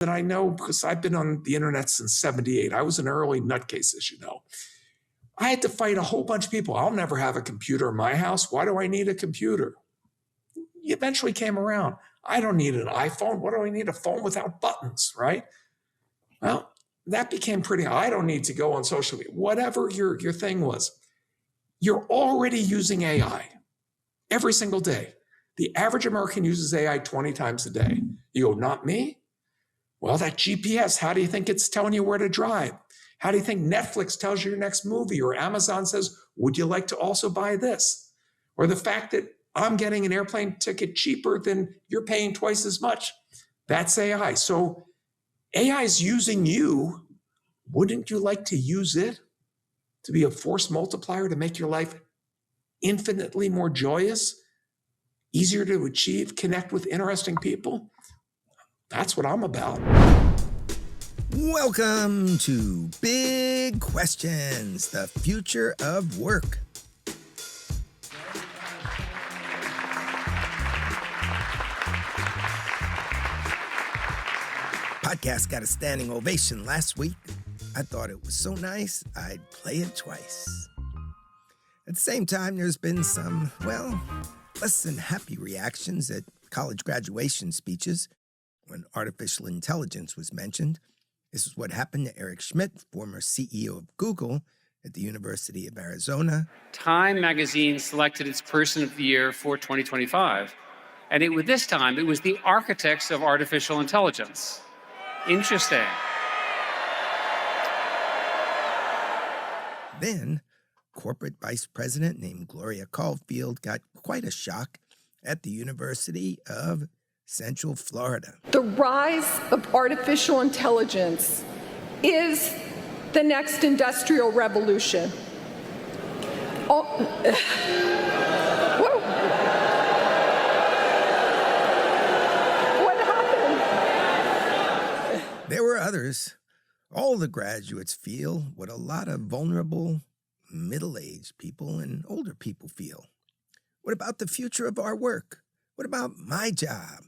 that I know because I've been on the internet since 78. I was an early nutcase, as you know. I had to fight a whole bunch of people. I'll never have a computer in my house. Why do I need a computer? You eventually came around. I don't need an iPhone. What do I need a phone without buttons, right? Well, that became pretty, I don't need to go on social media. Whatever your thing was, you're already using AI every single day. The average American uses AI 20 times a day. You go, not me? Well, that GPS, how do you think it's telling you where to drive? How do you think Netflix tells you your next movie, or Amazon says, would you like to also buy this? Or the fact that I'm getting an airplane ticket cheaper than you're paying twice as much. That's AI. So AI is using you. Wouldn't you like to use it to be a force multiplier to make your life infinitely more joyous, easier to achieve, connect with interesting people? That's what I'm about. Welcome to Big Questions, the future of work. Podcast got a standing ovation last week. I thought it was so nice, I'd play it twice. At the same time, there's been some, less than happy reactions at college graduation speeches when artificial intelligence was mentioned. This is what happened to Eric Schmidt, former CEO of Google at the University of Arizona. Time magazine selected its Person of the Year for 2025. And this time, it was the architects of artificial intelligence. Interesting. Then, corporate vice president named Gloria Caulfield got quite a shock at the University of Central Florida. The rise of artificial intelligence is the next industrial revolution. What happened? There were others. All the graduates feel what a lot of vulnerable, middle-aged people and older people feel. What about the future of our work? What about my job?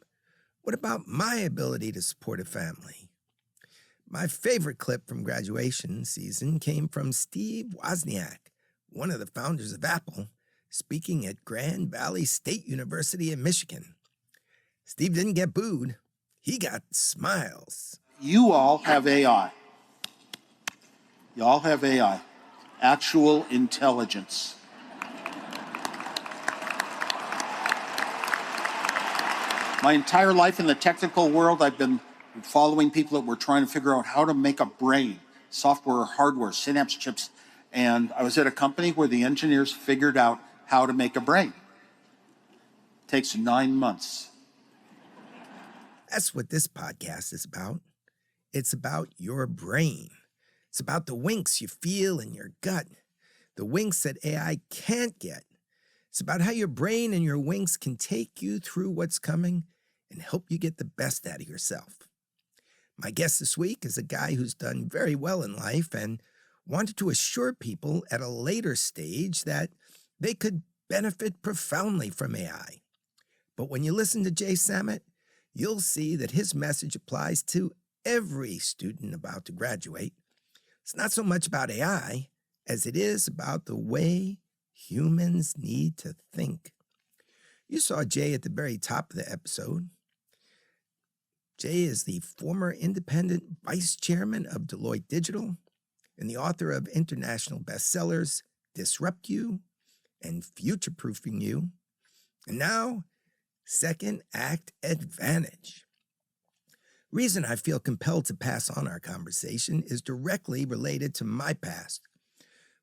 What about my ability to support a family? My favorite clip from graduation season came from Steve Wozniak, one of the founders of Apple, speaking at Grand Valley State University in Michigan. Steve didn't get booed. He got smiles. You all have AI. You all have AI, actual intelligence. My entire life in the technical world, I've been following people that were trying to figure out how to make a brain, software, hardware, synapse chips. And I was at a company where the engineers figured out how to make a brain. It takes 9 months. That's what this podcast is about. It's about your brain. It's about the winks you feel in your gut, the winks that AI can't get. It's about how your brain and your winks can take you through what's coming and help you get the best out of yourself. My guest this week is a guy who's done very well in life and wanted to assure people at a later stage that they could benefit profoundly from AI. But when you listen to Jay Samit, you'll see that his message applies to every student about to graduate. It's not so much about AI as it is about the way humans need to think. You saw Jay at the very top of the episode. Jay is the former independent vice chairman of Deloitte Digital and the author of international bestsellers Disrupt You and Future-Proofing You, and now Second Act Advantage. Reason I feel compelled to pass on our conversation is directly related to my past.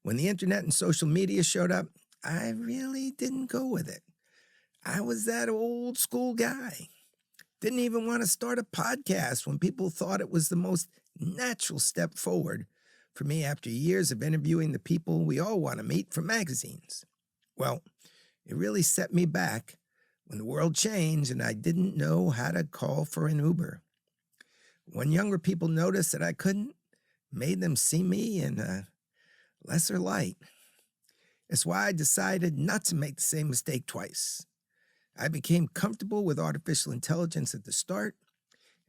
When the internet and social media showed up, I really didn't go with it. I was that old school guy. Didn't even want to start a podcast when people thought it was the most natural step forward for me after years of interviewing the people we all want to meet from magazines. Well, it really set me back when the world changed and I didn't know how to call for an Uber. When younger people noticed that I couldn't, made them see me in a lesser light. It's why I decided not to make the same mistake twice. I became comfortable with artificial intelligence at the start,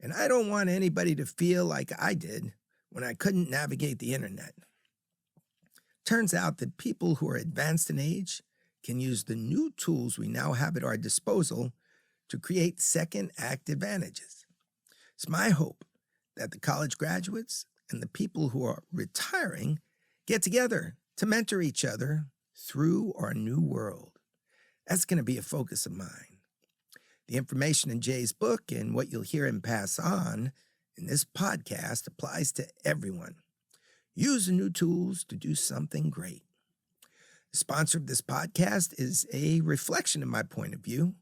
And I don't want anybody to feel like I did when I couldn't navigate the internet. Turns out that people who are advanced in age can use the new tools we now have at our disposal to create second act advantages. It's my hope that the college graduates and the people who are retiring get together to mentor each other through our new world. That's going to be a focus of mine. The information in Jay's book and what you'll hear him pass on in this podcast applies to everyone. Use the new tools to do something great. The sponsor of this podcast is a reflection of my point of view.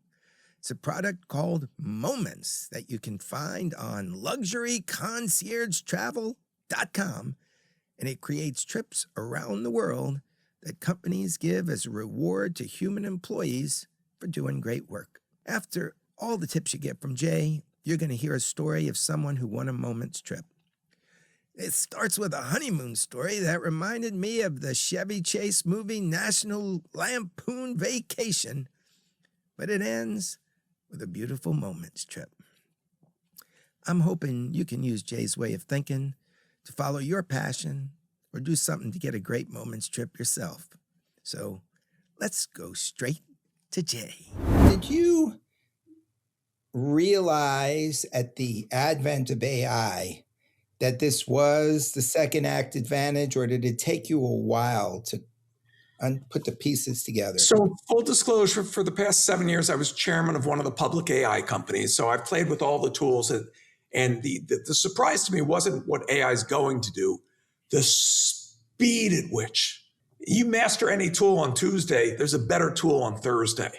It's a product called Moments that you can find on luxuryconciergetravel.com, and it creates trips around the world that companies give as a reward to human employees for doing great work. After all the tips you get from Jay, you're going to hear a story of someone who won a Moments trip. It starts with a honeymoon story that reminded me of the Chevy Chase movie National Lampoon Vacation, but it ends with a beautiful Moments trip. I'm hoping you can use Jay's way of thinking to follow your passion or do something to get a great Moments trip yourself. So let's go straight to Jay. Did you realize at the advent of AI that this was the second act advantage, or did it take you a while to put the pieces together? So full disclosure, for the past 7 years, I was chairman of one of the public AI companies. So I've played with all the tools, and the surprise to me wasn't what AI is going to do, the speed at which you master any tool on Tuesday, there's a better tool on Thursday.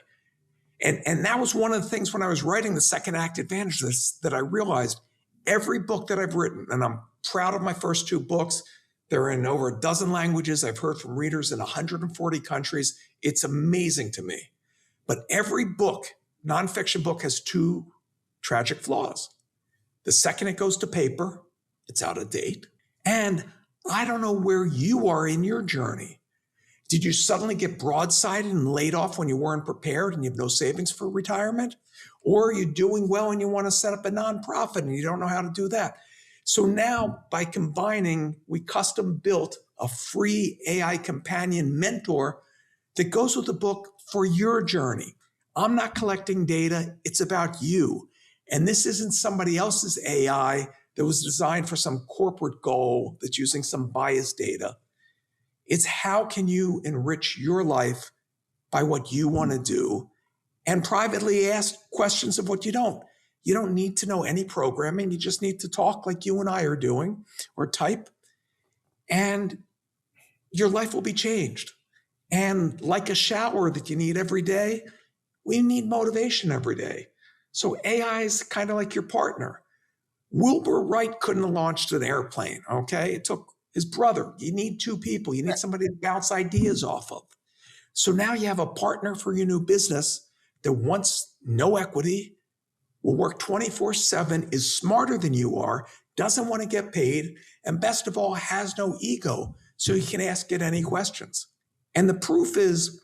And that was one of the things when I was writing the second act advantage that I realized every book that I've written, and I'm proud of my first 2 books, they're in over a dozen languages. I've heard from readers in 140 countries. It's amazing to me. But every book, nonfiction book, has 2 tragic flaws. The second it goes to paper, it's out of date. And I don't know where you are in your journey. Did you suddenly get broadsided and laid off when you weren't prepared and you have no savings for retirement? Or are you doing well and you want to set up a nonprofit and you don't know how to do that? So now by combining, we custom built a free AI companion mentor that goes with the book for your journey. I'm not collecting data. It's about you. And this isn't somebody else's AI that was designed for some corporate goal that's using some biased data. It's how can you enrich your life by what you want to do and privately ask questions of what you don't. You don't need to know any programming. You just need to talk like you and I are doing or type, and your life will be changed. And like a shower that you need every day, we need motivation every day. So AI is kind of like your partner. Wilbur Wright couldn't have launched an airplane, okay? It took his brother. You need 2 people. You need somebody to bounce ideas off of. So now you have a partner for your new business that wants no equity, will work 24/7, is smarter than you are, doesn't want to get paid, and best of all, has no ego, so you can ask it any questions. And the proof is,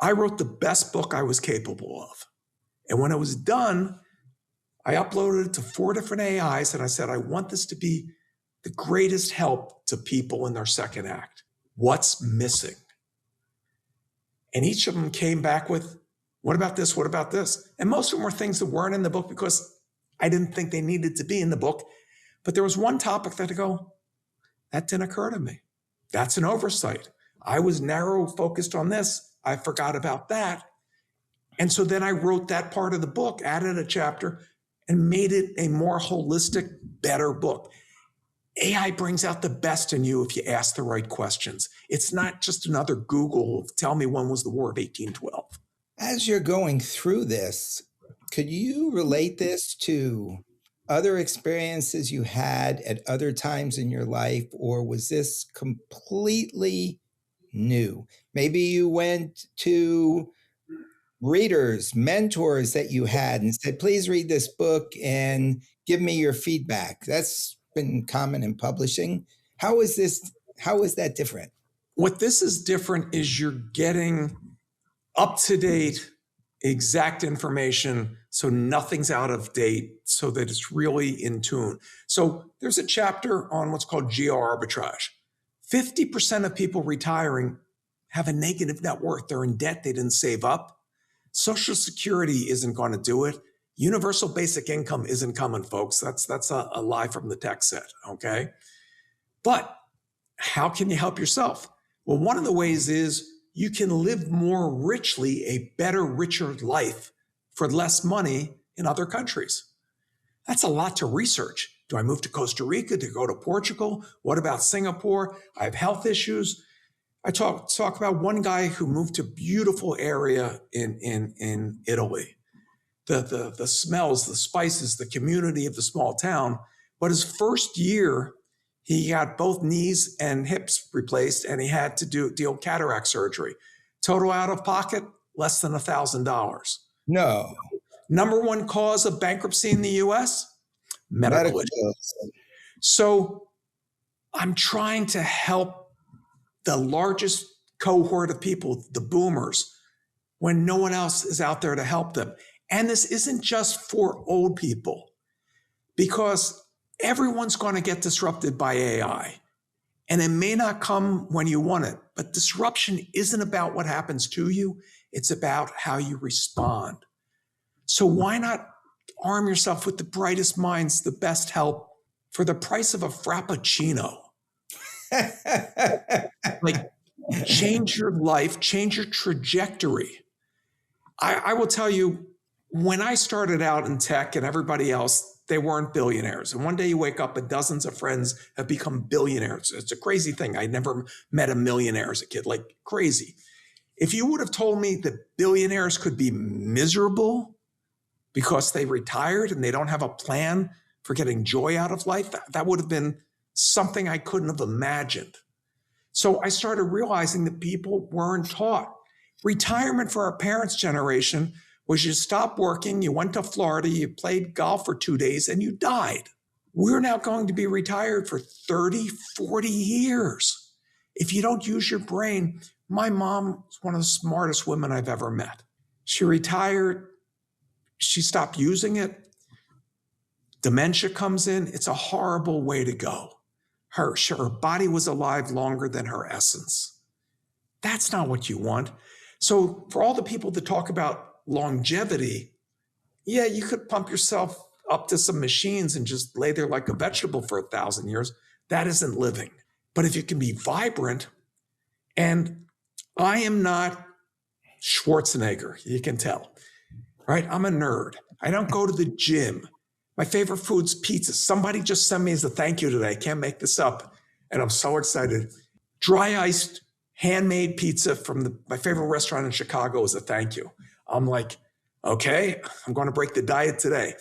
I wrote the best book I was capable of. And when it was done, I uploaded it to 4 different AIs, and I said, I want this to be the greatest help to people in their second act. What's missing? And each of them came back with, what about this? What about this? And most of them were things that weren't in the book because I didn't think they needed to be in the book. But there was one topic that I go, that didn't occur to me. That's an oversight. I was narrow focused on this. I forgot about that. And so then I wrote that part of the book, added a chapter, and made it a more holistic, better book. AI brings out the best in you if you ask the right questions. It's not just another Google of tell me when was the War of 1812. As you're going through this, could you relate this to other experiences you had at other times in your life, or was this completely new? Maybe you went to readers, mentors that you had and said, please read this book and give me your feedback. That's been common in publishing. How is that different? What this is different is you're getting up-to-date exact information so nothing's out of date, so that it's really in tune. So there's a chapter on what's called GR arbitrage. 50% of people retiring have a negative net worth. They're in debt. They didn't save up. Social Security isn't going to do it. Universal basic income isn't coming, folks. That's a lie from the tech set, okay? But how can you help yourself? Well, one of the ways is you can live more richly, a better, richer life for less money in other countries. That's a lot to research. Do I move to Costa Rica, to go to Portugal? What about Singapore? I have health issues. I talk about one guy who moved to a beautiful area in Italy. The smells, the spices, the community of the small town. But his first year, he got both knees and hips replaced, and he had to deal with cataract surgery. Total out of pocket, less than $1,000. No. Number one cause of bankruptcy in the U.S., medical issues. So I'm trying to help the largest cohort of people, the boomers, when no one else is out there to help them. And this isn't just for old people, because everyone's going to get disrupted by AI. And it may not come when you want it, but disruption isn't about what happens to you. It's about how you respond. So why not arm yourself with the brightest minds, the best help for the price of a Frappuccino? Like, change your life, change your trajectory. I will tell you, when I started out in tech and everybody else, they weren't billionaires. And one day you wake up and dozens of friends have become billionaires. It's a crazy thing. I never met a millionaire as a kid, like crazy. If you would have told me that billionaires could be miserable because they retired and they don't have a plan for getting joy out of life, that would have been something I couldn't have imagined. So I started realizing that people weren't taught. Retirement for our parents' generation was you stopped working, you went to Florida, you played golf for 2 days, and you died. We're now going to be retired for 30, 40 years. If you don't use your brain, my mom is one of the smartest women I've ever met. She retired, she stopped using it. Dementia comes in. It's a horrible way to go. Her body was alive longer than her essence. That's not what you want. So for all the people that talk about longevity, yeah, you could pump yourself up to some machines and just lay there like a vegetable for 1,000 years. That isn't living. But if you can be vibrant, and I am not Schwarzenegger, you can tell, right? I'm a nerd. I don't go to the gym. My favorite food's pizza. Somebody just sent me as a thank you today. I can't make this up. And I'm so excited. Dry iced handmade pizza from my favorite restaurant in Chicago as a thank you. I'm like, okay, I'm going to break the diet today.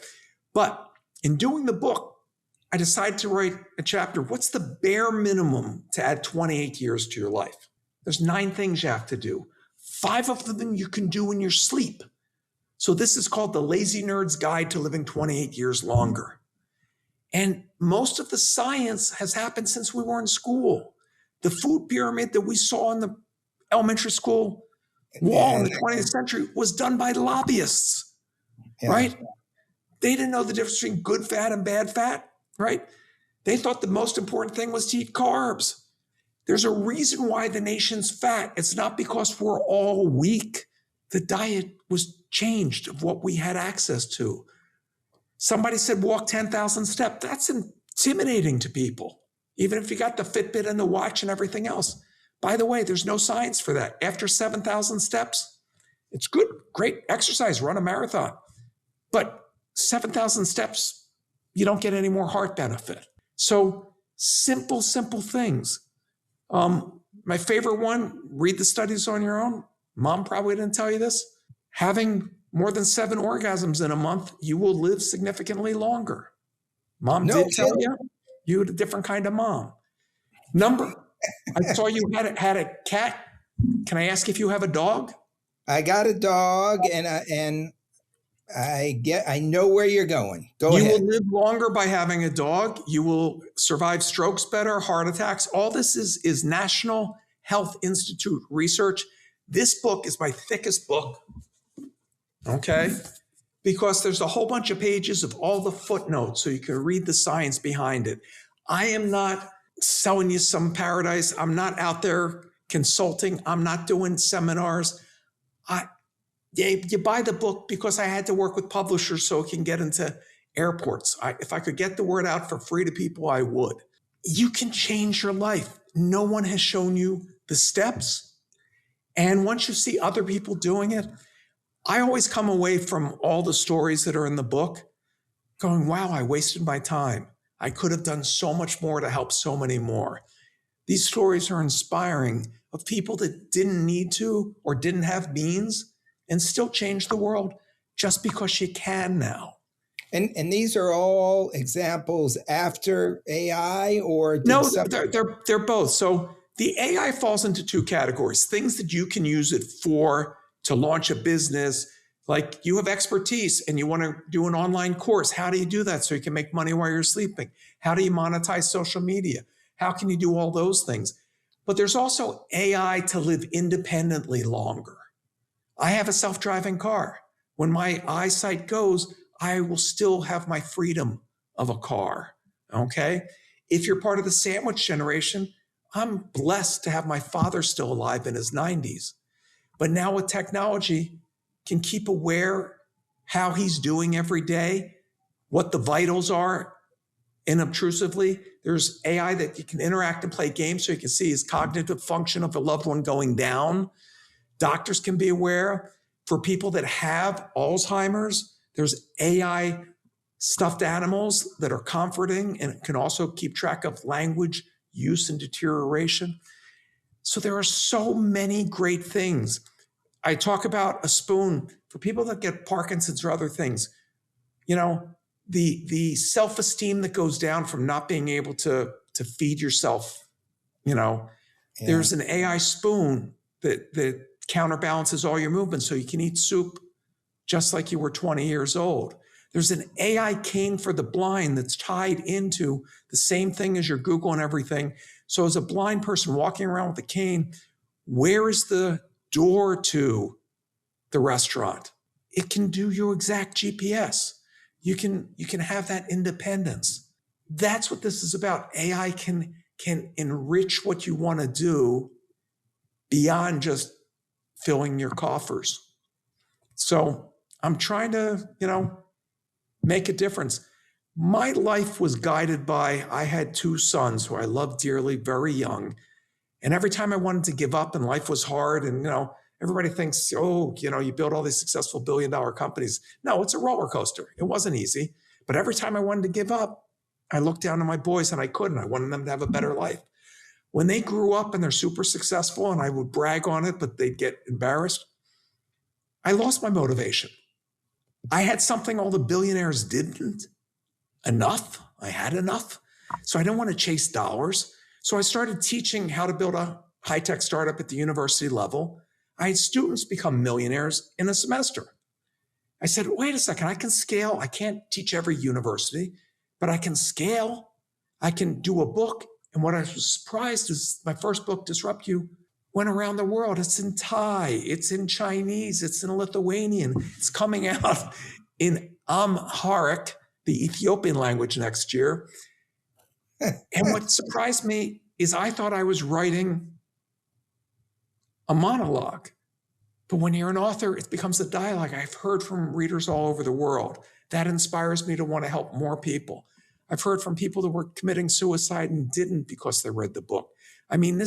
But in doing the book, I decided to write a chapter. What's the bare minimum to add 28 years to your life? There's 9 things you have to do. 5 of them you can do in your sleep. So this is called the Lazy Nerd's Guide to Living 28 Years Longer. And most of the science has happened since we were in school. The food pyramid that we saw in the elementary school wall in the 20th century was done by lobbyists, right? They didn't know the difference between good fat and bad fat, right? They thought the most important thing was to eat carbs. There's a reason why the nation's fat. It's not because we're all weak. The diet was changed of what we had access to. Somebody said walk 10,000 steps. That's intimidating to people, even if you got the Fitbit and the watch and everything else. By the way, there's no science for that. After 7,000 steps, it's good, great exercise, run a marathon. But 7,000 steps, you don't get any more heart benefit. So simple things. My favorite one, read the studies on your own. Mom probably didn't tell you this. Having more than 7 orgasms in a month, you will live significantly longer. Mom did tell you. You had a different kind of mom. I saw you had a cat. Can I ask if you have a dog? I got a dog, and I know where you're going. Go ahead. You will live longer by having a dog. You will survive strokes better, heart attacks. All this is National Health Institute research. This book is my thickest book. Okay. Because there's a whole bunch of pages of all the footnotes so you can read the science behind it. I am not selling you some paradise. I'm not out there consulting. I'm not doing seminars. You buy the book because I had to work with publishers so it can get into airports. If I could get the word out for free to people, I would. You can change your life. No one has shown you the steps. And once you see other people doing it, I always come away from all the stories that are in the book going, wow, I wasted my time. I could have done so much more to help so many more. These stories are inspiring of people that didn't need to or didn't have means and still change the world just because you can now. And these are all examples after AI, or no, they're both. So the AI falls into two categories: things that you can use it for to launch a business. Like you have expertise and you want to do an online course. How do you do that so you can make money while you're sleeping? How do you monetize social media? How can you do all those things? But there's also AI to live independently longer. I have a self-driving car. When my eyesight goes, I will still have my freedom of a car. Okay. If you're part of the sandwich generation, I'm blessed to have my father still alive in his 90s. But now with technology, can keep aware how he's doing every day, what the vitals are inobtrusively. There's AI that you can interact and play games so you can see his cognitive function of a loved one going down. Doctors can be aware. For people that have Alzheimer's, there's AI stuffed animals that are comforting and can also keep track of language use and deterioration. So there are so many great things. I talk about a spoon for people that get Parkinson's or other things. You know, the self-esteem that goes down from not being able to feed yourself. There's an AI spoon that counterbalances all your movements so you can eat soup just like you were 20 years old. There's an AI cane for the blind that's tied into the same thing as your Google and everything. So as a blind person walking around with a cane, where is the door to the restaurant? It can do your exact GPS. You can have that independence. That's what this is about. AI can enrich what you want to do beyond just filling your coffers. So I'm trying to, make a difference. My life was guided by, I had two sons who I loved dearly, very young. And every time I wanted to give up and life was hard and, everybody thinks, you build all these successful billion-dollar companies. No, it's a roller coaster. It wasn't easy. But every time I wanted to give up, I looked down at my boys and I couldn't. I wanted them to have a better life. When they grew up and they're super successful and I would brag on it, but they'd get embarrassed, I lost my motivation. I had something all the billionaires didn't. Enough. I had enough. So I didn't want to chase dollars. So I started teaching how to build a high-tech startup at the university level. I had students become millionaires in a semester. I said, wait a second, I can scale. I can't teach every university, but I can scale. I can do a book. And what I was surprised is my first book, Disrupt You, went around the world. It's in Thai, it's in Chinese, it's in Lithuanian. It's coming out in Amharic, the Ethiopian language, next year. And what surprised me is I thought I was writing a monologue. But when you're an author, it becomes a dialogue. I've heard from readers all over the world. That inspires me to want to help more people. I've heard from people that were committing suicide and didn't because they read the book. I mean,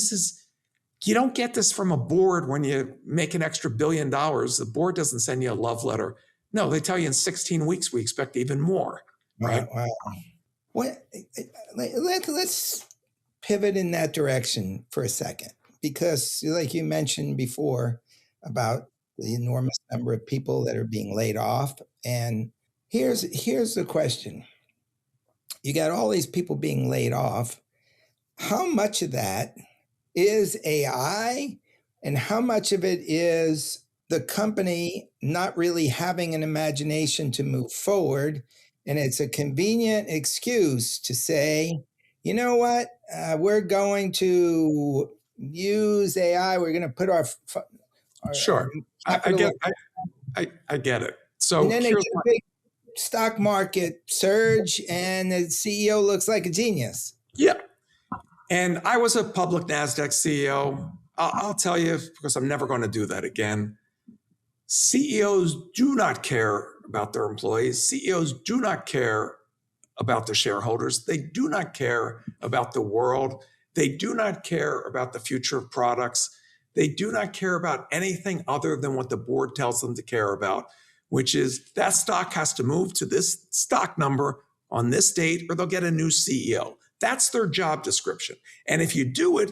you don't get this from a board when you make an extra $1 billion. The board doesn't send you a love letter. No, they tell you in 16 weeks, we expect even more. Right? Wow. Let's pivot in that direction for a second, because like you mentioned before about the enormous number of people that are being laid off. And here's the question. You got all these people being laid off. How much of that is AI and how much of it is the company not really having an imagination to move forward? And it's a convenient excuse to say, you know what, we're going to use AI. We're going to put our Sure. I get it. So And then they here's get a big stock market surge, and the CEO looks like a genius. yeah. And I was a public NASDAQ CEO. I'll tell you, because I'm never going to do that again. CEOs do not care about their employees. CEOs do not care about their shareholders. They do not care about the world. They do not care about the future of products. They do not care about anything other than what the board tells them to care about, which is that stock has to move to this stock number on this date or they'll get a new CEO. That's their job description. And if you do it,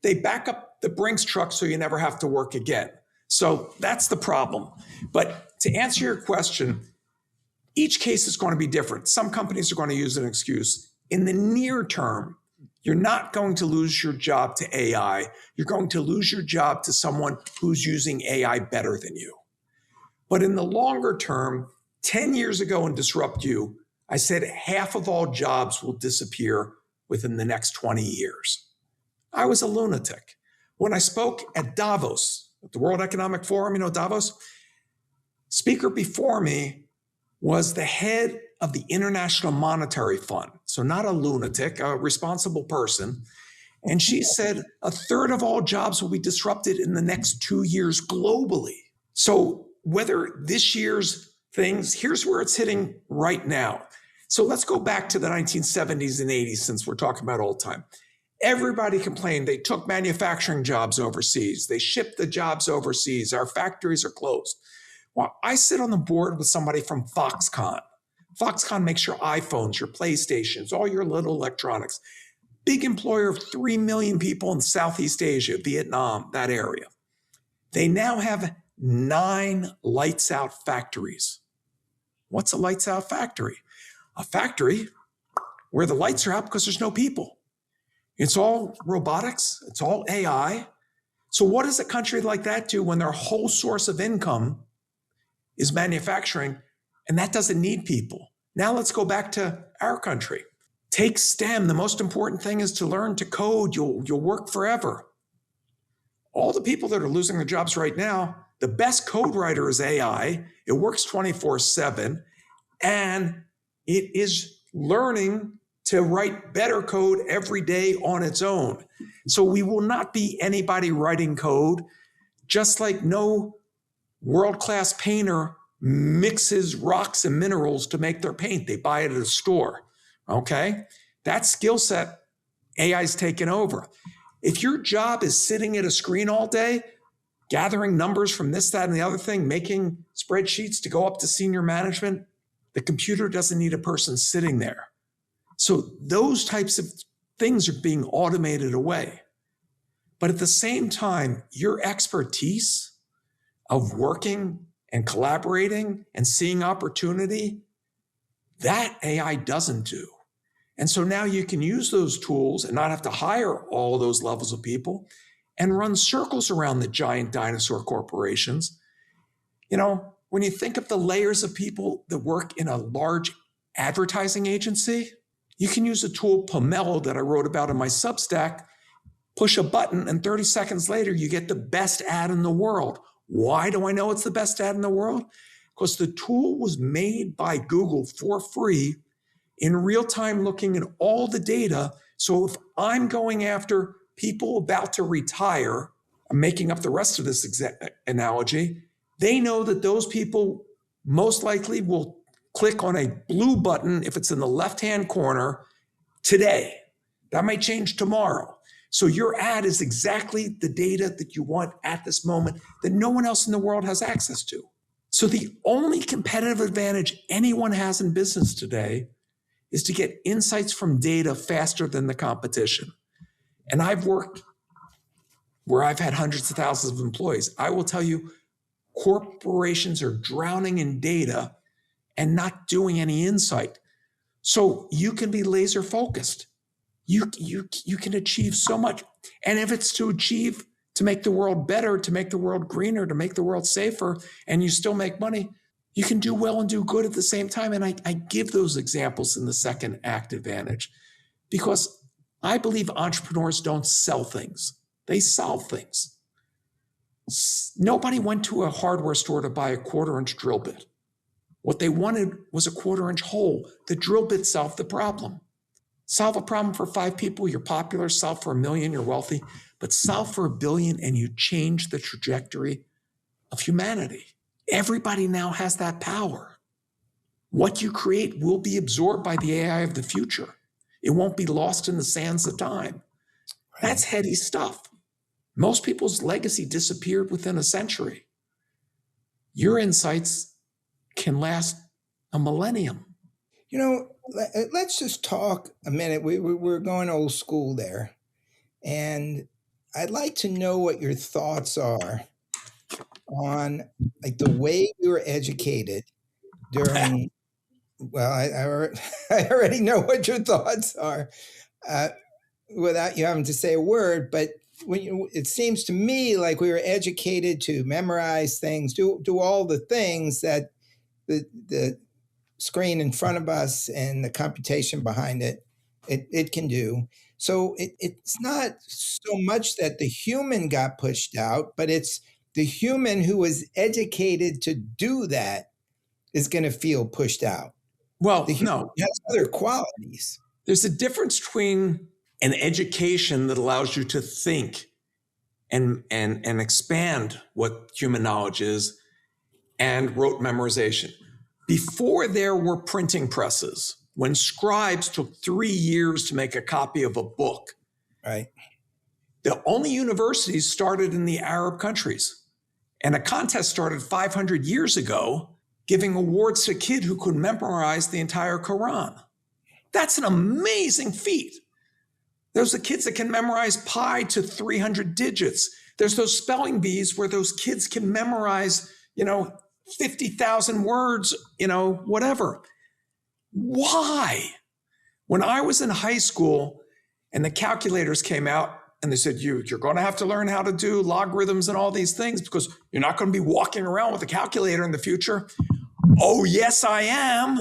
they back up the Brinks truck so you never have to work again. So that's the problem. But to answer your question, each case is going to be different. Some companies are going to use an excuse. In the near term, you're not going to lose your job to AI. You're going to lose your job to someone who's using AI better than you. But in the longer term, 10 years ago in Disrupt You, I said half of all jobs will disappear within the next 20 years. I was a lunatic. When I spoke at Davos, at the World Economic Forum, you know, Davos, speaker before me was the head of the International Monetary Fund. So not a lunatic, a responsible person. And she said a third of all jobs will be disrupted in the next 2 years globally. So whether this year's things, here's where it's hitting right now. So let's go back to the 1970s and 80s, since we're talking about old time. Everybody complained they took manufacturing jobs overseas. They shipped the jobs overseas. Our factories are closed. Well, I sit on the board with somebody from Foxconn. Foxconn makes your iPhones, your PlayStations, all your little electronics. Big employer of 3 million people in Southeast Asia, Vietnam, that area. They now have 9 lights out factories. What's a lights out factory? A factory where the lights are out because there's no people. It's all robotics. It's all AI. So what does a country like that do when their whole source of income is manufacturing, and that doesn't need people? Now let's go back to our country. Take STEM. The most important thing is to learn to code. You'll work forever. All the people that are losing their jobs right now, the best code writer is AI. It works 24/7, and it is learning to write better code every day on its own. So we will not be anybody writing code, just like no world-class painter mixes rocks and minerals to make their paint. They buy it at a store, okay? That skill set, AI's taken over. If your job is sitting at a screen all day, gathering numbers from this, that, and the other thing, making spreadsheets to go up to senior management, the computer doesn't need a person sitting there. So those types of things are being automated away. But at the same time, your expertise of working and collaborating and seeing opportunity, that AI doesn't do. And so now you can use those tools and not have to hire all those levels of people and run circles around the giant dinosaur corporations. You know, when you think of the layers of people that work in a large advertising agency, you can use a tool, Pomelo, that I wrote about in my Substack, push a button, and 30 seconds later, you get the best ad in the world. Why do I know it's the best ad in the world? Because the tool was made by Google for free in real time, looking at all the data. So if I'm going after people about to retire, I'm making up the rest of this analogy, they know that those people most likely will click on a blue button if it's in the left-hand corner today. That might change tomorrow. So your ad is exactly the data that you want at this moment that no one else in the world has access to. So the only competitive advantage anyone has in business today is to get insights from data faster than the competition. And I've worked where I've had hundreds of thousands of employees. I will tell you, corporations are drowning in data and not doing any insight. So you can be laser focused. You can achieve so much. And if it's to make the world better, to make the world greener, to make the world safer, and you still make money, you can do well and do good at the same time. And I give those examples in the second act advantage because I believe entrepreneurs don't sell things. They solve things. Nobody went to a hardware store to buy a 1/4-inch drill bit. What they wanted was a 1/4-inch hole. The drill bit solved the problem. Solve a problem for 5 people, you're popular. Solve for 1 million, you're wealthy. But solve for 1 billion and you change the trajectory of humanity. Everybody now has that power. What you create will be absorbed by the AI of the future. It won't be lost in the sands of time. That's heady stuff. Most people's legacy disappeared within a century. Your insights can last a millennium. You know, let's just talk a minute. We're going old school there. And I'd like to know what your thoughts are on like the way we were educated during, well, I already know what your thoughts are without you having to say a word, but it seems to me like we were educated to memorize things, do all the things that the screen in front of us and the computation behind it can do. So it's not so much that the human got pushed out, but it's the human who was educated to do that is going to feel pushed out. Well, The human no, has other qualities. there's a difference between an education that allows you to think and expand what human knowledge is and rote memorization. Before there were printing presses, when scribes took 3 years to make a copy of a book, Right. the only universities started in the Arab countries. And a contest started 500 years ago, giving awards to a kid who could memorize the entire Quran. That's an amazing feat. There's the kids that can memorize pi to 300 digits. There's those spelling bees where those kids can memorize, 50,000 words, whatever. Why? When I was in high school and the calculators came out and they said, you're going to have to learn how to do logarithms and all these things because you're not going to be walking around with a calculator in the future. Oh, yes, I am.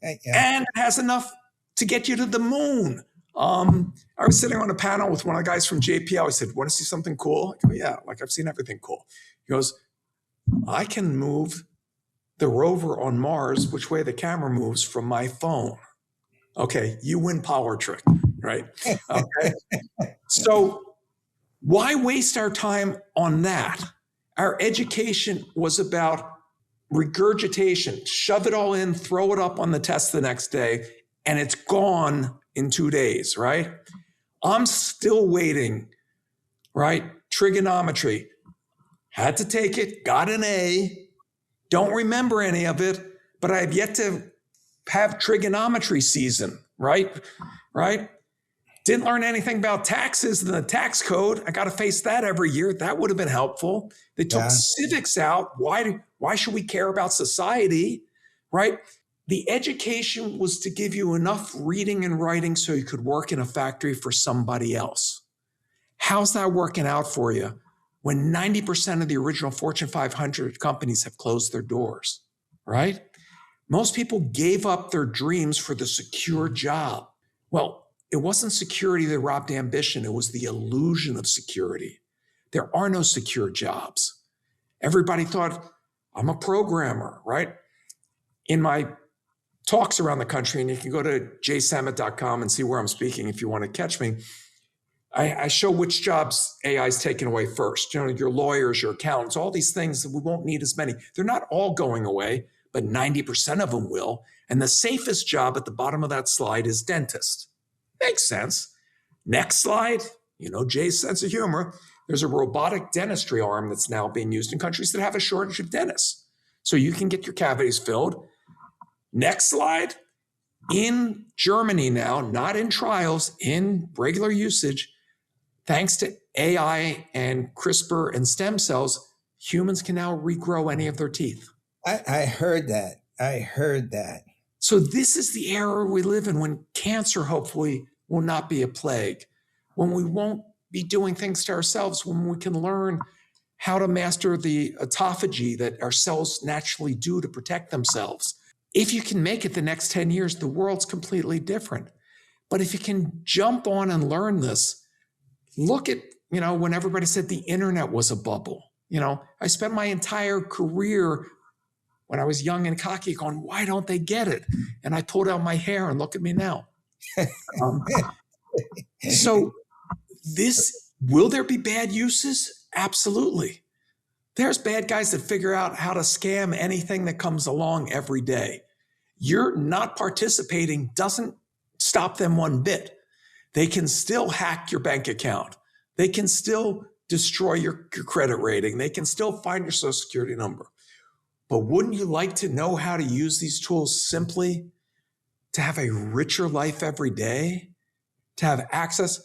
Yeah. And it has enough to get you to the moon. I was sitting on a panel with one of the guys from JPL. I said, want to see something cool? I go, yeah, like I've seen everything cool. He goes, I can move the rover on Mars which way the camera moves from my phone. Okay, you win power trick, right? Okay. So why waste our time on that? Our education was about regurgitation. Shove it all in, throw it up on the test the next day, and it's gone in 2 days, right? I'm still waiting, right? Trigonometry. Had to take it, got an A, don't remember any of it, but I have yet to have trigonometry season, right? Didn't learn anything about taxes and the tax code. I got to face that every year. That would have been helpful. They took civics out. Why should we care about society, right? The education was to give you enough reading and writing so you could work in a factory for somebody else. How's that working out for you when 90% of the original Fortune 500 companies have closed their doors, right? Most people gave up their dreams for the secure job. Well, it wasn't security that robbed ambition. It was the illusion of security. There are no secure jobs. Everybody thought, I'm a programmer, right? In my talks around the country, and you can go to jsummit.com and see where I'm speaking if you want to catch me, I show which jobs AI is taking away first. Your lawyers, your accountants, all these things that we won't need as many. They're not all going away, but 90% of them will. And the safest job at the bottom of that slide is dentist. Makes sense. Next slide, Jay's sense of humor. There's a robotic dentistry arm that's now being used in countries that have a shortage of dentists. So you can get your cavities filled. Next slide. In Germany now, not in trials, in regular usage, thanks to AI and CRISPR and stem cells, humans can now regrow any of their teeth. I heard that. So this is the era we live in when cancer hopefully will not be a plague, when we won't be doing things to ourselves, when we can learn how to master the autophagy that our cells naturally do to protect themselves. If you can make it the next 10 years, the world's completely different. But if you can jump on and learn this, look at, when everybody said the internet was a bubble. I spent my entire career when I was young and cocky going, why don't they get it? And I pulled out my hair and look at me now. So will there be bad uses? Absolutely. There's bad guys that figure out how to scam anything that comes along every day. You're not participating doesn't stop them one bit. They can still hack your bank account. They can still destroy your credit rating. They can still find your social security number. But wouldn't you like to know how to use these tools simply to have a richer life every day, to have access?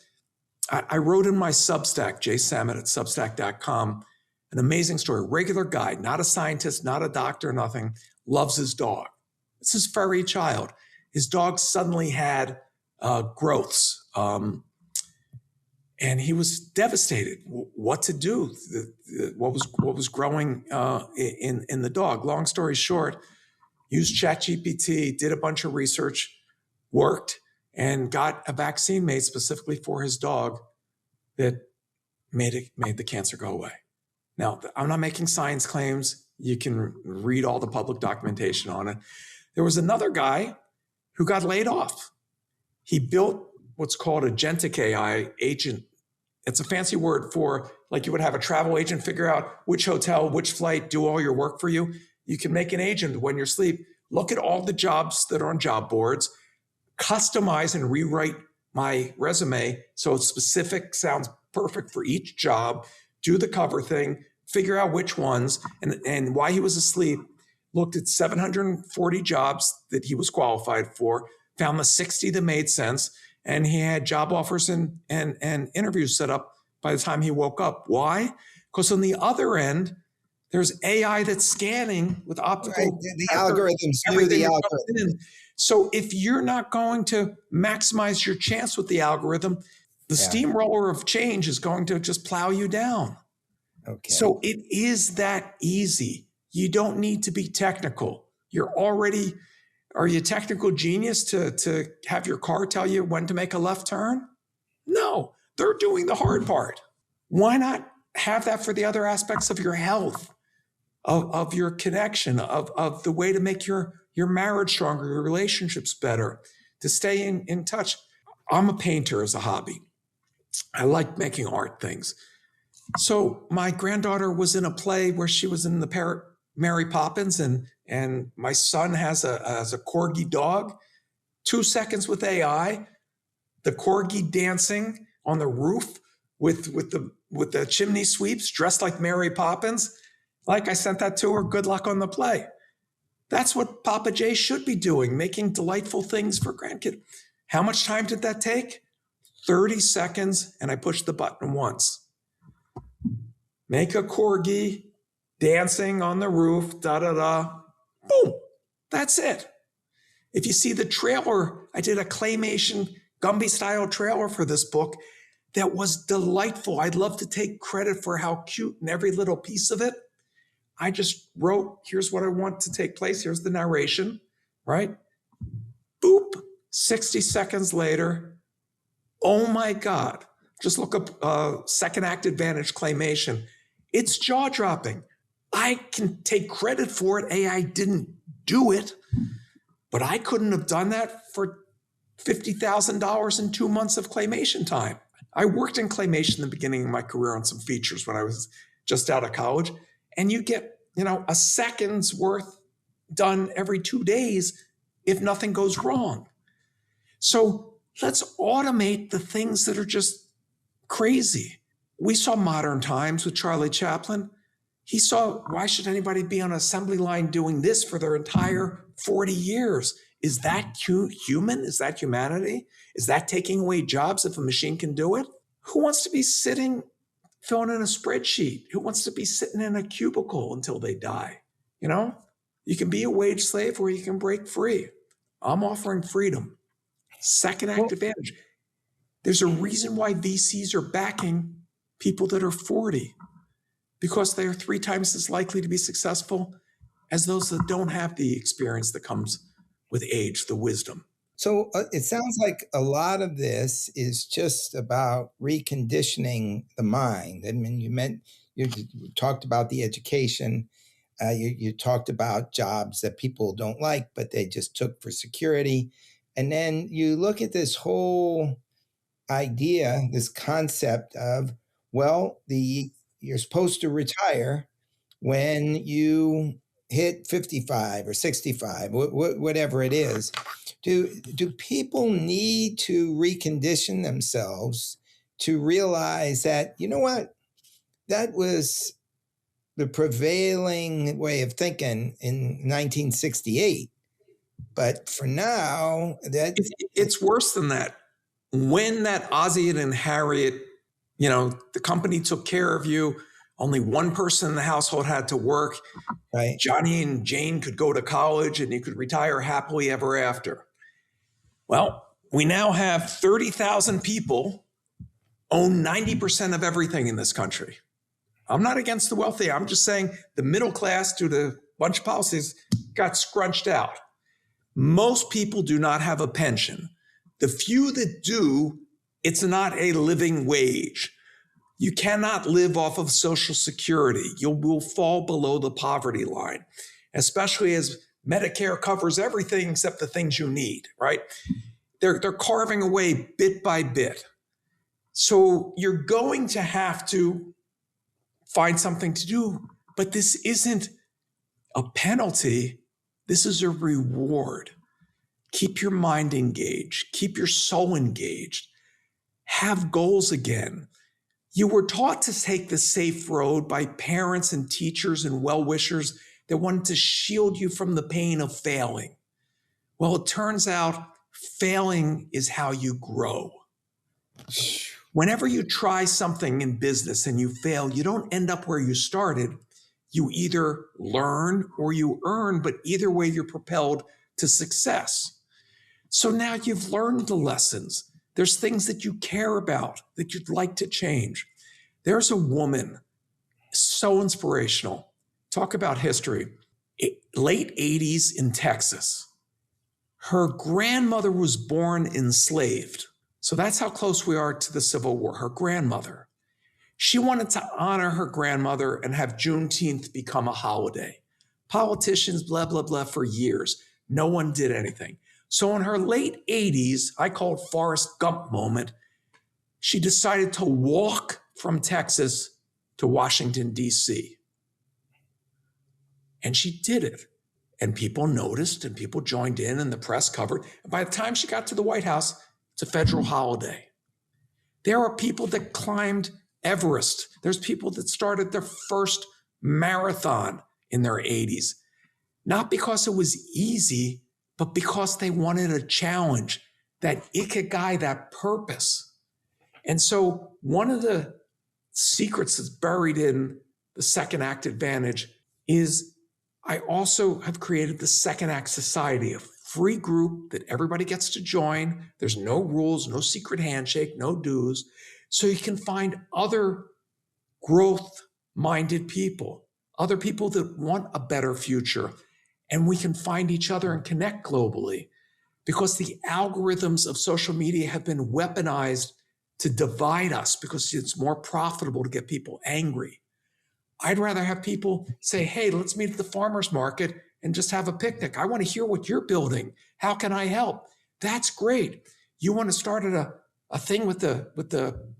I wrote in my Substack, jsammet@substack.com, an amazing story. Regular guy, not a scientist, not a doctor, nothing, loves his dog. It's his furry child. His dog suddenly had growths, and he was devastated. What to do? What was growing in the dog? Long story short, used ChatGPT, did a bunch of research, worked, and got a vaccine made specifically for his dog that made the cancer go away. Now, I'm not making science claims. You can read all the public documentation on it. There was another guy who got laid off. He built what's called agentic AI agent. It's a fancy word for, like, you would have a travel agent figure out which hotel, which flight, do all your work for you. You can make an agent when you're asleep. Look at all the jobs that are on job boards, customize and rewrite my resume so it's specific, sounds perfect for each job, do the cover thing, figure out which ones, and while he was asleep, looked at 740 jobs that he was qualified for, found the 60 that made sense, and he had job offers and interviews set up by the time he woke up. Why? Because on the other end, there's AI that's scanning with optical. Right, the algorithms do the algorithm. So if you're not going to maximize your chance with the algorithm, the steamroller of change is going to just plow you down. Okay. So it is that easy. You don't need to be technical. Are you a technical genius to have your car tell you when to make a left turn? No, they're doing the hard part. Why not have that for the other aspects of your health, of your connection, of the way to make your marriage stronger, your relationships better, to stay in touch? I'm a painter as a hobby. I like making art things. So my granddaughter was in a play where she was in the Mary Poppins, and my son has a corgi dog. 2 seconds with AI, the corgi dancing on the roof with the chimney sweeps, dressed like Mary Poppins. Like, I sent that to her. Good luck on the play. That's what Papa J should be doing, making delightful things for grandkids. How much time did that take? 30 seconds, and I pushed the button once. Make a corgi dancing on the roof, da-da-da. Boom. That's it. If you see the trailer, I did a claymation Gumby-style trailer for this book that was delightful. I'd love to take credit for how cute and every little piece of it. I just wrote, here's what I want to take place. Here's the narration, right? Boop. 60 seconds later, oh my God. Just look up Second Act Advantage claymation. It's jaw-dropping. I can take credit for it. AI didn't do it, but I couldn't have done that for $50,000 in 2 months of claymation time. I worked in claymation in the beginning of my career on some features when I was just out of college, and you get, a second's worth done every 2 days if nothing goes wrong. So let's automate the things that are just crazy. We saw Modern Times with Charlie Chaplin. He saw, why should anybody be on an assembly line doing this for their entire 40 years? Is that human? Is that humanity? Is that taking away jobs if a machine can do it? Who wants to be sitting, filling in a spreadsheet? Who wants to be sitting in a cubicle until they die? You can be a wage slave or you can break free. I'm offering freedom. Second Act Advantage. There's a reason why VCs are backing people that are 40, because they are 3 times as likely to be successful as those that don't have the experience that comes with age, the wisdom. So it sounds like a lot of this is just about reconditioning the mind. I mean, you You talked about the education. You talked about jobs that people don't like, but they just took for security. And then you look at this whole idea, this concept of, well, you're supposed to retire when you hit 55 or 65, whatever it is. Do people need to recondition themselves to realize that, you know what, that was the prevailing way of thinking in 1968, but for now, it's worse than that. When that Ozzie and Harriet, the company took care of you, only one person in the household had to work. Right. Johnny and Jane could go to college and you could retire happily ever after. Well, we now have 30,000 people own 90% of everything in this country. I'm not against the wealthy. I'm just saying the middle class, due to a bunch of policies, got scrunched out. Most people do not have a pension. The few that do, it's not a living wage. You cannot live off of Social Security. You will fall below the poverty line, especially as Medicare covers everything except the things you need, right? They're carving away bit by bit. So you're going to have to find something to do, but this isn't a penalty. This is a reward. Keep your mind engaged. Keep your soul engaged. Have goals again. You were taught to take the safe road by parents and teachers and well-wishers that wanted to shield you from the pain of failing. Well, it turns out failing is how you grow. Whenever you try something in business and you fail, you don't end up where you started. You either learn or you earn, but either way, you're propelled to success. So now you've learned the lessons. There's things that you care about that you'd like to change. There's a woman, so inspirational. Talk about history. Late 80s in Texas. Her grandmother was born enslaved. So that's how close we are to the Civil War, her grandmother. She wanted to honor her grandmother and have Juneteenth become a holiday. Politicians, blah, blah, blah, for years. No one did anything. So in her late 80s, I call it Forrest Gump moment, she decided to walk from Texas to Washington, D.C. And she did it. And people noticed and people joined in and the press covered. And by the time she got to the White House, it's a federal holiday. There are people that climbed Everest. There's people that started their first marathon in their 80s. Not because it was easy, but because they wanted a challenge, that ikigai, that purpose. And so one of the secrets that's buried in the Second Act Advantage is I also have created the Second Act Society, a free group that everybody gets to join. There's no rules, no secret handshake, no dues. So you can find other growth-minded people, other people that want a better future. And we can find each other and connect globally because the algorithms of social media have been weaponized to divide us because it's more profitable to get people angry. I'd rather have people say, hey, let's meet at the farmer's market and just have a picnic. I want to hear what you're building. How can I help? That's great. You want to start at a thing with the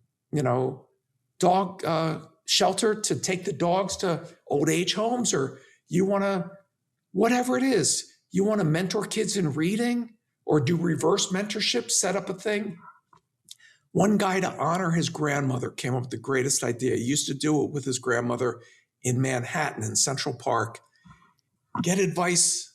dog shelter to take the dogs to old age homes, or you want to, whatever it is, you want to mentor kids in reading or do reverse mentorship, set up a thing. One guy, to honor his grandmother, came up with the greatest idea. He used to do it with his grandmother in Manhattan in Central Park. Get advice,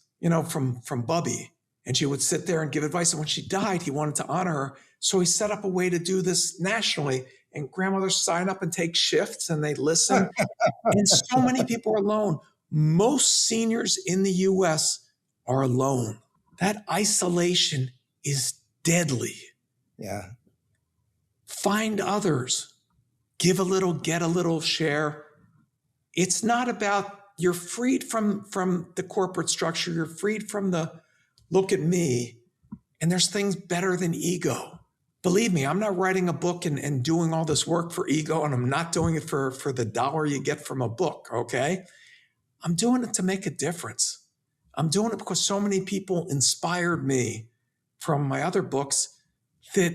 from Bubby. And she would sit there and give advice. And when she died, he wanted to honor her. So he set up a way to do this nationally. And grandmothers sign up and take shifts and they listen. And so many people are alone. Most seniors in the US are alone. That isolation is deadly. Yeah. Find others. Give a little, get a little, share. It's not about, you're freed from the corporate structure. You're freed from the look at me. And there's things better than ego. believe me, I'm not writing a book and doing all this work for ego, and I'm not doing it for the dollar you get from a book, okay? I'm doing it to make a difference. I'm doing it because so many people inspired me from my other books that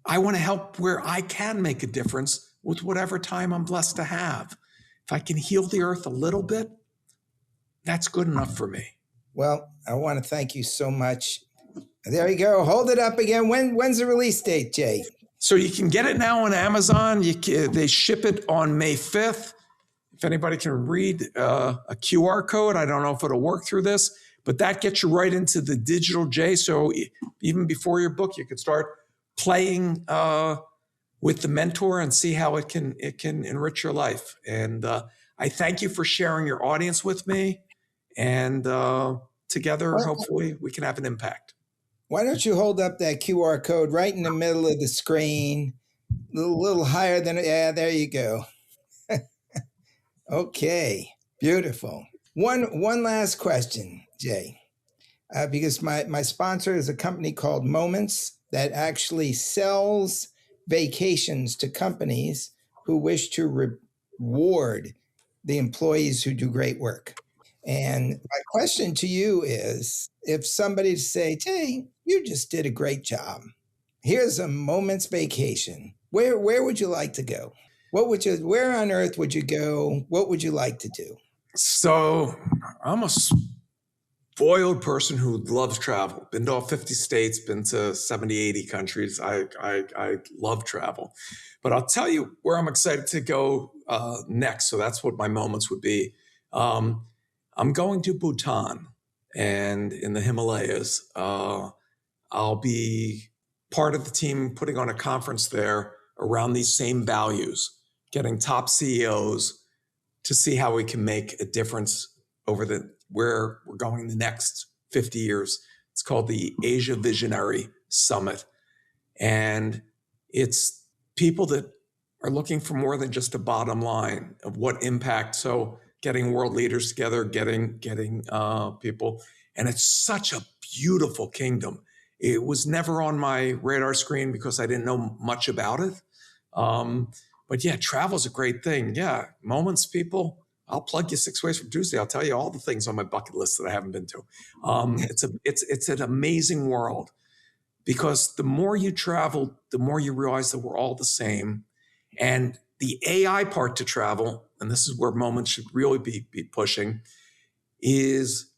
I want to help where I can make a difference with whatever time I'm blessed to have. If I can heal the earth a little bit, that's good enough for me. Well, I want to thank you so much. There you go. Hold it up again. When's the release date, Jay? So you can get it now on Amazon. They ship it on May 5th. If anybody can read a QR code, I don't know if it'll work through this, but that gets you right into the digital Jay. So even before your book, you could start playing with the mentor and see how it can enrich your life. And I thank you for sharing your audience with me. And together, hopefully, we can have an impact. Why don't you hold up that QR code right in the middle of the screen, a little higher than, yeah, there you go. Okay, beautiful. One last question, Jay, because my sponsor is a company called Moments that actually sells vacations to companies who wish to reward the employees who do great work. And my question to you is, if somebody say, Jay, you just did a great job. Here's a moment's vacation. Where would you like to go? Where on earth would you go? What would you like to do? So I'm a spoiled person who loves travel. Been to all 50 states, been to 70, 80 countries. I love travel. But I'll tell you where I'm excited to go next. So that's what my moments would be. I'm going to Bhutan and in the Himalayas. I'll be part of the team putting on a conference there around these same values, getting top CEOs to see how we can make a difference over where we're going the next 50 years. It's called the Asia Visionary Summit. And it's people that are looking for more than just a bottom line of what impact. So getting world leaders together, getting people. And it's such a beautiful kingdom. It was never on my radar screen because I didn't know much about it. But yeah, travel's a great thing. Yeah, moments, people. I'll plug you 6 Ways from Tuesday. I'll tell you all the things on my bucket list that I haven't been to. It's an amazing world because the more you travel, the more you realize that we're all the same. And the AI part to travel, and this is where Moments should really be pushing, is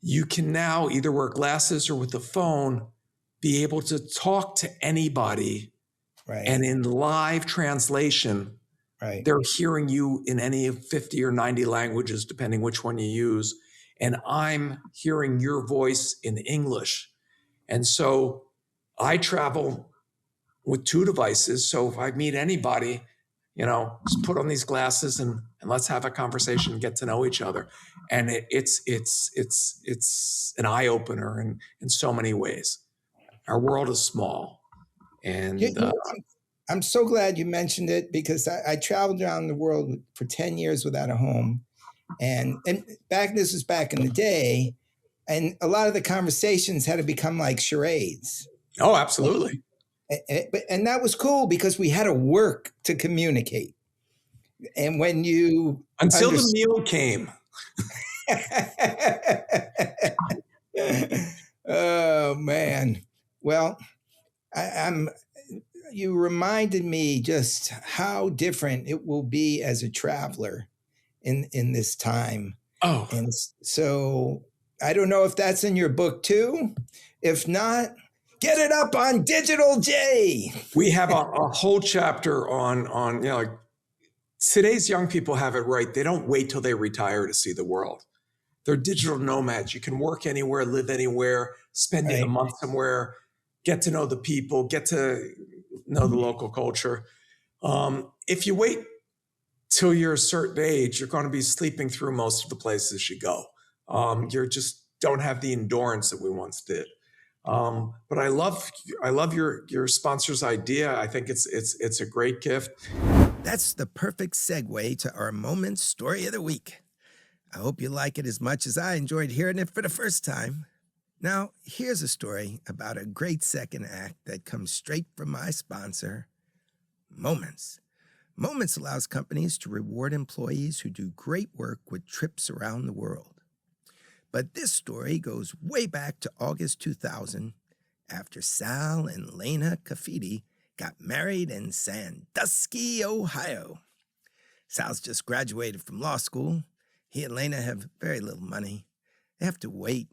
you can now either wear glasses or with the phone be able to talk to anybody. Right. And in live translation, right, they're hearing you in any of 50 or 90 languages, depending which one you use. And I'm hearing your voice in English. And so I travel with 2 devices. So if I meet anybody, just put on these glasses and let's have a conversation and get to know each other. And it's an eye opener in so many ways. Our world is small. And I'm so glad you mentioned it because I traveled around the world for 10 years without a home. And this was back in the day. And a lot of the conversations had to become like charades. Oh, absolutely. And that was cool because we had to work to communicate. And when you... Until the meal came. Oh, man. Well, you reminded me just how different it will be as a traveler in this time. Oh. And so I don't know if that's in your book too. If not, get it up on Digital Jay. We have a whole chapter on like today's young people have it right. They don't wait till they retire to see the world. They're digital nomads. You can work anywhere, live anywhere, spend a month somewhere, get to know the people, get to know the local culture. If you wait till you're a certain age, you're going to be sleeping through most of the places you go. You just don't have the endurance that we once did. But I love your sponsor's idea. I think it's a great gift. That's the perfect segue to our Moments Story of the Week. I hope you like it as much as I enjoyed hearing it for the first time. Now, here's a story about a great second act that comes straight from my sponsor, Moments. Moments allows companies to reward employees who do great work with trips around the world. But this story goes way back to August 2000 after Sal and Lena Cafidi got married in Sandusky, Ohio. Sal's just graduated from law school. He and Lena have very little money. They have to wait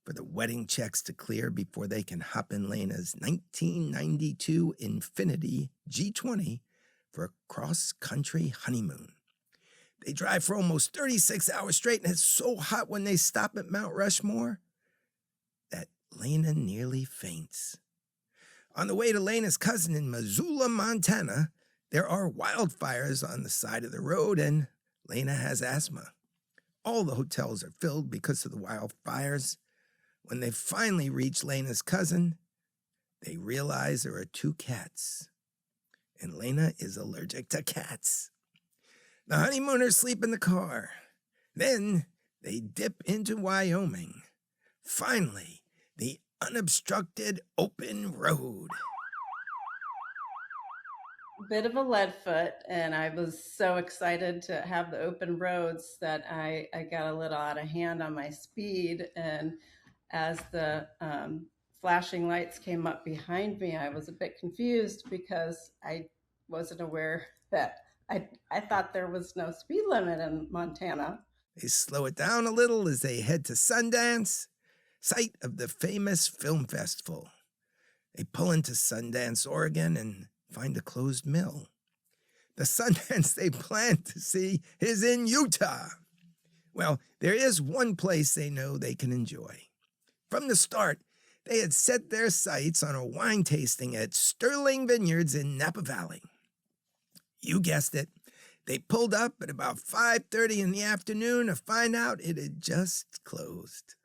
for the wedding checks to clear before they can hop in Lena's 1992 Infiniti G20 for a cross-country honeymoon. They drive for almost 36 hours straight, and it's so hot when they stop at Mount Rushmore that Lena nearly faints. On the way to Lena's cousin in Missoula, Montana, there are wildfires on the side of the road, and Lena has asthma. All the hotels are filled because of the wildfires. When they finally reach Lena's cousin, they realize there are 2 cats, and Lena is allergic to cats. The honeymooners sleep in the car. Then they dip into Wyoming. Finally, the unobstructed open road. Bit of a lead foot, and I was so excited to have the open roads that I got a little out of hand on my speed. And as the flashing lights came up behind me, I was a bit confused because I wasn't aware that I thought there was no speed limit in Montana. They slow it down a little as they head to Sundance, site of the famous film festival. They pull into Sundance, Oregon, and find a closed mill. The Sundance they plan to see is in Utah. Well, there is one place they know they can enjoy. From the start, they had set their sights on a wine tasting at Sterling Vineyards in Napa Valley. You guessed it. They pulled up at about 5:30 in the afternoon to find out it had just closed.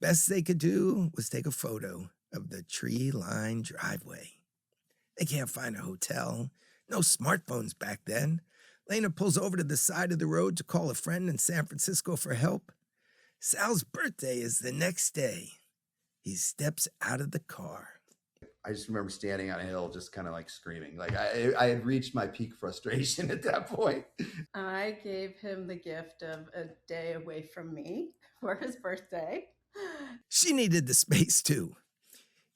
Best they could do was take a photo of the tree-lined driveway. They can't find a hotel. No smartphones back then. Lena pulls over to the side of the road to call a friend in San Francisco for help. Sal's birthday is the next day. He steps out of the car. I just remember standing on a hill, just kind of like screaming. Like I had reached my peak frustration at that point. I gave him the gift of a day away from me for his birthday. She needed the space too.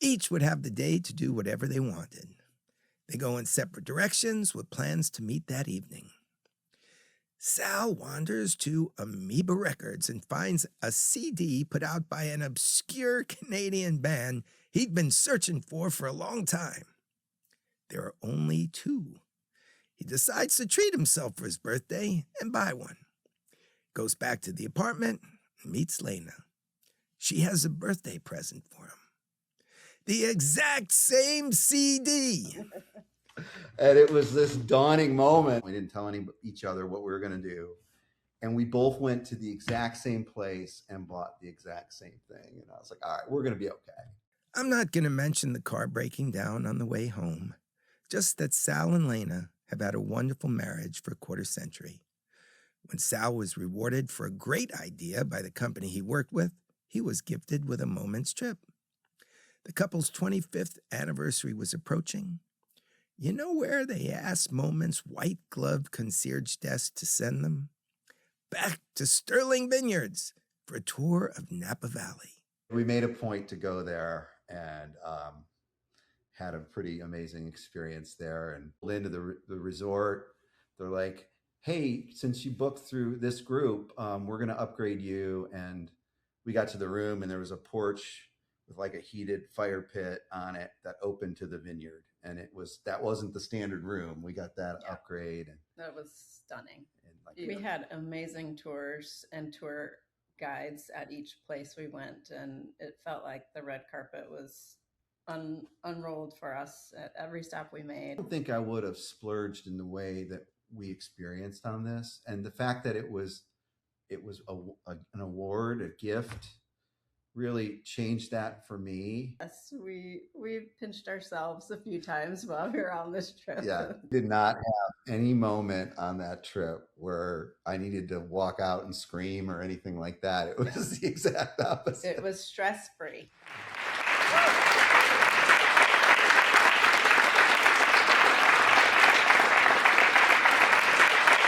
Each would have the day to do whatever they wanted. They go in separate directions with plans to meet that evening. Sal wanders to Amoeba Records and finds a CD put out by an obscure Canadian band he'd been searching for a long time. There are only 2. He decides to treat himself for his birthday and buy one. Goes back to the apartment and meets Lena. She has a birthday present for him. The exact same CD. And it was this dawning moment. We didn't tell each other what we were going to do. And we both went to the exact same place and bought the exact same thing. And I was like, all right, we're going to be okay. I'm not going to mention the car breaking down on the way home, just that Sal and Lena have had a wonderful marriage for a quarter century. When Sal was rewarded for a great idea by the company he worked with, he was gifted with a Moments trip. The couple's 25th anniversary was approaching. You know where they asked Moments' white-gloved concierge desk to send them? Back to Sterling Vineyards for a tour of Napa Valley. We made a point to go there and had a pretty amazing experience there. And into the resort, they're like, hey, since you booked through this group, we're going to upgrade you. And we got to the room and there was a porch with like a heated fire pit on it that opened to the vineyard. And that wasn't the standard room. We got that upgrade. And That was stunning. like, We had amazing tours and tour guides at each place we went, and it felt like the red carpet was unrolled for us at every stop we made. I don't think I would have splurged in the way that we experienced on this. And the fact that it was an award, a gift, really changed that for me. Yes, we pinched ourselves a few times while we were on this trip. Yeah, did not have any moment on that trip where I needed to walk out and scream or anything like that. It was the exact opposite. It was stress-free.